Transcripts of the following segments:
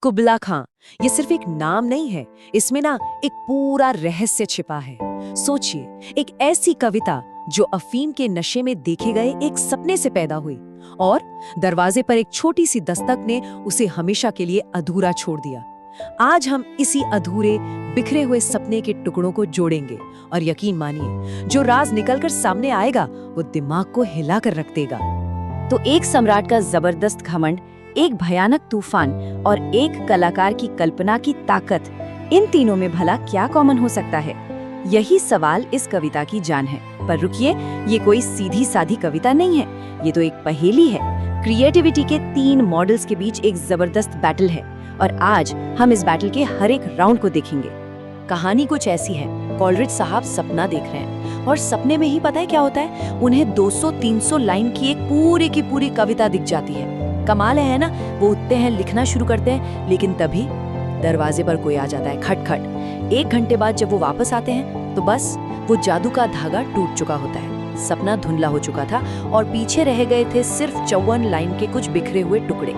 कुबला खां, ये सिर्फ एक नाम नहीं है, इसमें ना एक पूरा रहस्य छिपा है। सोचिए, एक ऐसी कविता जो अफीम के नशे में देखे गए एक सपने से पैदा हुई और दरवाजे पर एक छोटी सी दस्तक ने उसे हमेशा के लिए अधूरा छोड़ दिया। आज हम इसी अधूरे बिखरे हुए सपने के टुकड़ों को जोड़ेंगे और यकीन मानिए, जो राज निकलकर सामने आएगा वो दिमाग को हिला कर रख देगा। तो एक सम्राट का जबरदस्त घमंड, एक भयानक तूफान और एक कलाकार की कल्पना की ताकत, इन तीनों में भला क्या कॉमन हो सकता है? यही सवाल इस कविता की जान है। पर रुकिए, ये कोई सीधी साधी कविता नहीं है, ये तो एक पहेली है। क्रिएटिविटी के 3 मॉडल्स के बीच एक जबरदस्त बैटल है और आज हम इस बैटल के हर एक राउंड को देखेंगे। कहानी कुछ ऐसी है, कॉलरिज साहब सपना देख रहे हैं और सपने में ही पता है क्या होता है, उन्हें 200-300 लाइन की एक पूरी की पूरी कविता दिख जाती है। कमाल है ना? वो उठते हैं, लिखना शुरू करते हैं, लेकिन तभी दरवाजे पर कोई आ जाता है, खटखट। 1 घंटे बाद जब वो वापस आते हैं तो बस वो जादू का धागा टूट चुका होता है। सपना धुंधला हो चुका था और पीछे रह गए थे सिर्फ 54 लाइन के कुछ बिखरे हुए टुकड़े।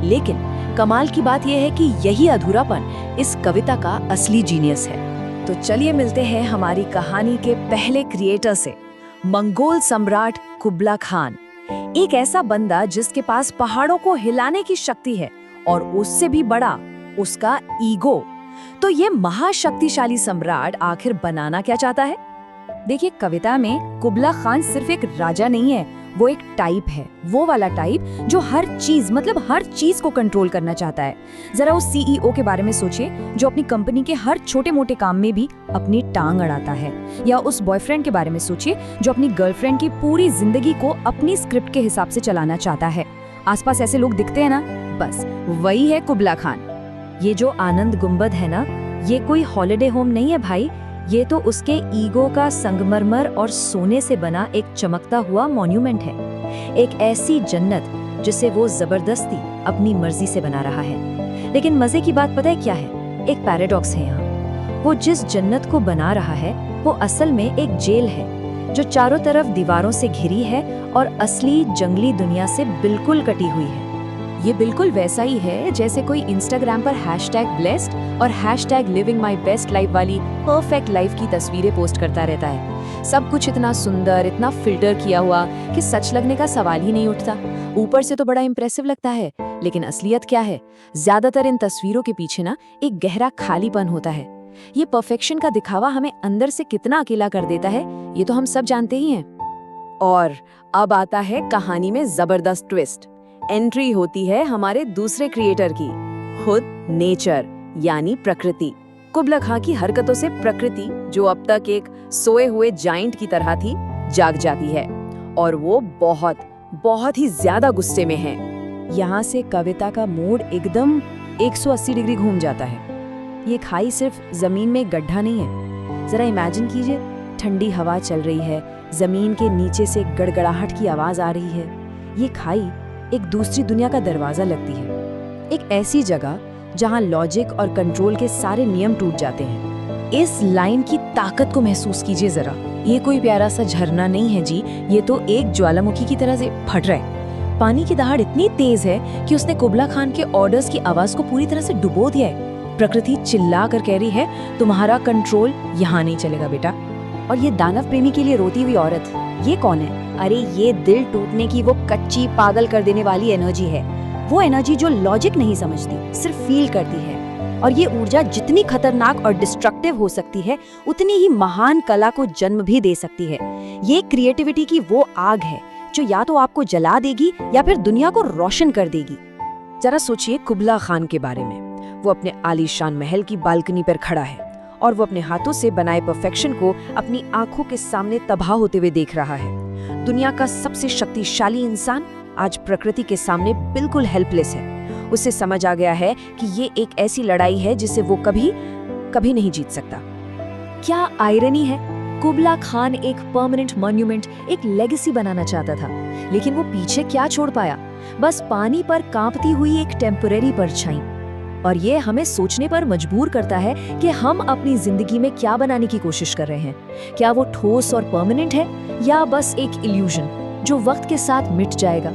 लेकिन कमाल की बात यह है कि यही अधूरापन इस कविता का असली जीनियस है। तो चलिए मिलते हैं हमारी कहानी के पहले क्रिएटर से, मंगोल सम्राट कुबला खान। एक ऐसा बंदा जिसके पास पहाड़ों को हिलाने की शक्ति है और उससे भी बड़ा उसका ईगो। तो ये महाशक्तिशाली सम्राट आखिर बनाना क्या चाहता है? देखिए, कविता में कुबला खान सिर्फ एक राजा नहीं है, वो एक टाइप है, वो वाला टाइप जो हर चीज, मतलब हर चीज को कंट्रोल करना चाहता है। जरा उस सीईओ के बारे में सोचिए जो अपनी कंपनी के हर छोटे मोटे काम में भी अपनी टांग अड़ाता है, या उस बॉयफ्रेंड के बारे में सोचिए जो अपनी गर्लफ्रेंड की पूरी जिंदगी को अपनी स्क्रिप्ट के हिसाब से चलाना चाहता है। आसपास ऐसे लोग दिखते हैं ना, बस वही है कुबला खान। ये जो आनंद गुंबद है ना, ये कोई हॉलिडे होम नहीं है भाई, ये तो उसके ईगो का संगमरमर और सोने से बना एक चमकता हुआ मॉन्यूमेंट है। एक ऐसी जन्नत जिसे वो जबरदस्ती अपनी मर्जी से बना रहा है। लेकिन मजे की बात पता है क्या है? एक पैराडॉक्स है यहाँ। वो जिस जन्नत को बना रहा है वो असल में एक जेल है जो चारों तरफ दीवारों से घिरी है और असली जंगली दुनिया से बिल्कुल कटी हुई है। ये बिल्कुल वैसा ही है जैसे कोई इंस्टाग्राम पर #blessed और #living my best life वाली परफेक्ट लाइफ की तस्वीरें पोस्ट करता रहता है। सब कुछ इतना सुंदर, इतना फिल्टर किया हुआ कि सच लगने का सवाल ही नहीं उठता। ऊपर से तो बड़ा इंप्रेसिव लगता है, लेकिन असलियत क्या है? ज्यादातर इन तस्वीरों के पीछे ना एक गहरा खालीपन होता है। ये परफेक्शन का दिखावा हमें अंदर से कितना अकेला कर देता है, ये तो हम सब जानते ही हैं। और अब आता है कहानी में जबरदस्त ट्विस्ट। एंट्री होती है हमारे दूसरे क्रिएटर की, खुद नेचर यानी प्रकृति। कुबला खां की हरकतों से प्रकृति, जो अब तक एक सोए हुए जाइंट की तरह थी, जाग जाती है और वो बहुत बहुत ही ज्यादा गुस्से में है। यहाँ से कविता का मूड एकदम 180 डिग्री घूम जाता है। ये खाई सिर्फ जमीन में गड्ढा नहीं है। जरा इमेजिन कीजिए, ठंडी हवा चल रही है, जमीन के नीचे से गड़गड़ाहट की आवाज आ रही है। ये खाई एक दूसरी दुनिया का दरवाजा लगती है, एक ऐसी जगह जहां लॉजिक और कंट्रोल के सारे नियम टूट जाते हैं। इस लाइन की ताकत को महसूस कीजिए जरा। ये कोई प्यारा सा झरना नहीं है जी, ये तो एक ज्वालामुखी की तरह से फट रहा है। पानी की दहाड़ इतनी तेज है कि उसने कुबला खान के ऑर्डर्स की आवाज को पूरी तरह से डुबो दिया है। प्रकृति चिल्ला कर कह रही है, तुम्हारा कंट्रोल यहाँ नहीं चलेगा बेटा। और ये दानव प्रेमी के लिए रोती हुई औरत, ये कौन है? अरे ये दिल टूटने की वो कच्ची पागल कर देने वाली एनर्जी है। वो एनर्जी जो लॉजिक नहीं समझती, सिर्फ फील करती है। और ये ऊर्जा जितनी खतरनाक और डिस्ट्रक्टिव हो सकती है, उतनी ही महान कला को जन्म भी दे सकती है। ये क्रिएटिविटी की वो आग है जो या तो आपको जला देगी या फिर दुनिया को रोशन कर देगी। जरा सोचिए कुबला खान के बारे में। वो अपने आलीशान महल की बालकनी पर खड़ा है और वो अपने हाथों से बनाए परफेक्शन को अपनी आंखों के सामने तबाह होते हुए देख रहा है। दुनिया का सबसे शक्तिशाली इंसान आज प्रकृति के सामने बिल्कुल हेल्पलेस है। उसे समझ आ गया है कि ये एक ऐसी लड़ाई है जिसे वो कभी कभी नहीं जीत सकता। क्या आयरनी है, कुबला खान एक परमानेंट मॉन्यूमेंट, एक लेगेसी बनाना चाहता था, लेकिन वो पीछे क्या छोड़ पाया? बस पानी पर कांपती हुई एक टेम्परेरी परछाई। और ये हमें सोचने पर मजबूर करता है कि हम अपनी जिंदगी में क्या बनाने की कोशिश कर रहे हैं। क्या वो ठोस और परमानेंट है या बस एक इल्यूजन जो वक्त के साथ मिट जाएगा?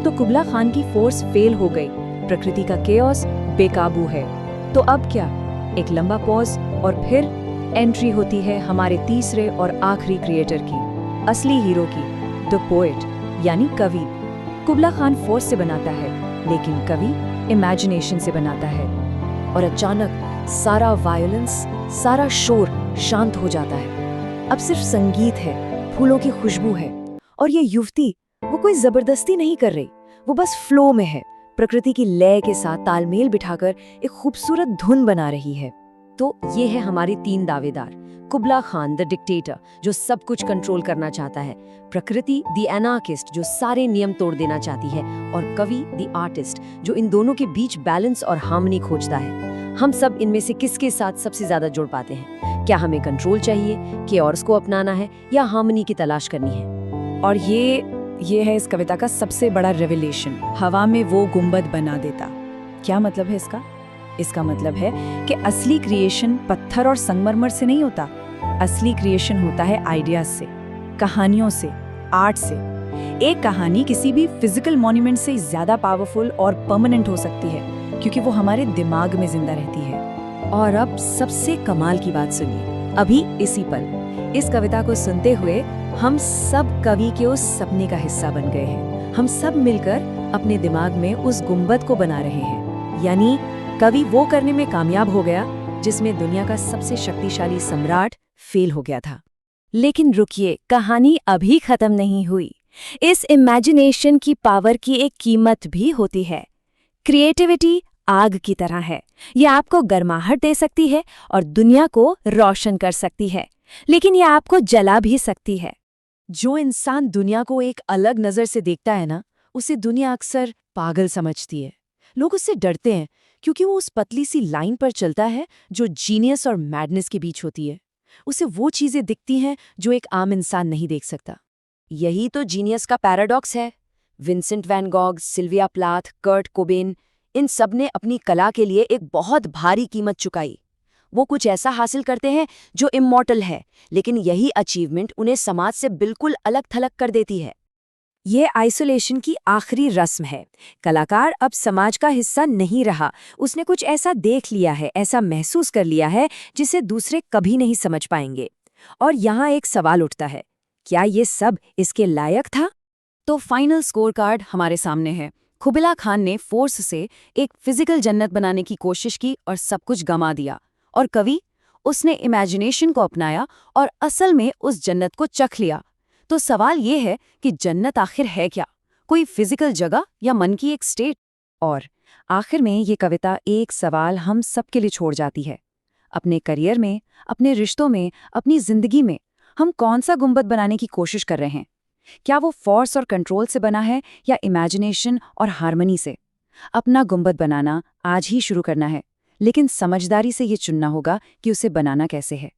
तो कुबला खान की फोर्स फेल हो गई। प्रकृति का केओस, बेकाबू है। तो अब क्या? एक लंबा पॉज और फिर एंट्री होती है हमारे तीसरे और आखिरी क्रिएटर की, असली हीरो की, द पोएट यानी कवि। कुबला खान फोर्स से बनाता है, लेकिन कवि इमेजिनेशन से बनाता है। और अचानक सारा वायलेंस, सारा शोर शांत हो जाता है। अब सिर्फ संगीत है, फूलों की खुशबू है, और ये युवती, वो कोई जबरदस्ती नहीं कर रही, वो बस फ्लो में है, प्रकृति की लय के साथ तालमेल बिठाकर एक खूबसूरत धुन बना रही है। तो ये है हमारे 3 दावेदार। कुबला खान द डिक्टेटर, जो सब कुछ कंट्रोल करना चाहता है, प्रकृति द एनार्किस्ट, जो सारे नियम तोड़ देना चाहती है, और कवि द आर्टिस्ट, जो इन दोनों के बीच बैलेंस और हार्मनी खोजता है। हम सब इनमें से किसके साथ सबसे ज्यादा जुड़ पाते हैं? क्या हमें कंट्रोल चाहिए, केओस को अपनाना है, या हार्मनी की तलाश करनी है? और ये है इस कविता का सबसे बड़ा रेवलेशन। हवा में वो गुंबद बना देता। क्या मतलब है इसका? इसका मतलब है कि असली क्रिएशन पत्थर और संगमरमर से नहीं होता। असली क्रिएशन होता है आइडियाज से, कहानियों से, आर्ट से। एक कहानी किसी भी फिजिकल मॉन्यूमेंट से ज्यादा पावरफुल और परमानेंट हो सकती है, क्योंकि वो हमारे दिमाग में जिंदा रहती है। और अब सबसे कमाल की बात सुनिए। अभी इसी पल इस कविता को सुनते हुए हम सब कवि के उस सपने का हिस्सा बन गए हैं। हम सब मिलकर अपने दिमाग में उस गुंबद को बना रहे हैं। यानी कवि वो करने में कामयाब हो गया जिसमें दुनिया का सबसे शक्तिशाली सम्राट फेल हो गया था। लेकिन रुकिए, कहानी अभी खत्म नहीं हुई। इस इमेजिनेशन की पावर की एक कीमत भी होती है। क्रिएटिविटी आग की तरह है। यह आपको गर्माहट दे सकती है और दुनिया को रोशन कर सकती है, लेकिन यह आपको जला भी सकती है। जो इंसान दुनिया को एक अलग नजर से देखता है ना, उसे दुनिया अक्सर पागल समझती है। लोग उससे डरते हैं क्योंकि वो उस पतली सी लाइन पर चलता है जो जीनियस और मैडनेस के बीच होती है। उसे वो चीजें दिखती हैं जो एक आम इंसान नहीं देख सकता। यही तो जीनियस का पैराडॉक्स है। Vincent van Gogh, Sylvia Plath, Kurt Cobain, इन सब ने अपनी कला के लिए एक बहुत भारी कीमत चुकाई। वो कुछ ऐसा हासिल करते हैं जो इमॉर्टल है, लेकिन यही अचीवमेंट उन्हें समाज से बिल्कुल अलग थलग कर देती है। ये आइसोलेशन की आखिरी रस्म है। कलाकार अब समाज का हिस्सा नहीं रहा। उसने कुछ ऐसा देख लिया है, ऐसा महसूस कर लिया है जिसे दूसरे कभी नहीं समझ पाएंगे। और यहाँ एक सवाल उठता है, क्या ये सब इसके लायक था? तो फाइनल स्कोर कार्ड हमारे सामने है। कुबला खान ने फोर्स से एक फिजिकल जन्नत बनाने की कोशिश की और सब कुछ गंवा दिया। और कवि, उसने इमेजिनेशन को अपनाया और असल में उस जन्नत को चख लिया। तो सवाल ये है कि जन्नत आखिर है क्या? कोई फिजिकल जगह या मन की एक स्टेट? और आखिर में ये कविता एक सवाल हम सबके लिए छोड़ जाती है। अपने करियर में, अपने रिश्तों में, अपनी जिंदगी में हम कौन सा गुंबद बनाने की कोशिश कर रहे हैं? क्या वो फोर्स और कंट्रोल से बना है या इमेजिनेशन और हार्मनी से? अपना गुंबद बनाना आज ही शुरू करना है, लेकिन समझदारी से ये चुनना होगा कि उसे बनाना कैसे है।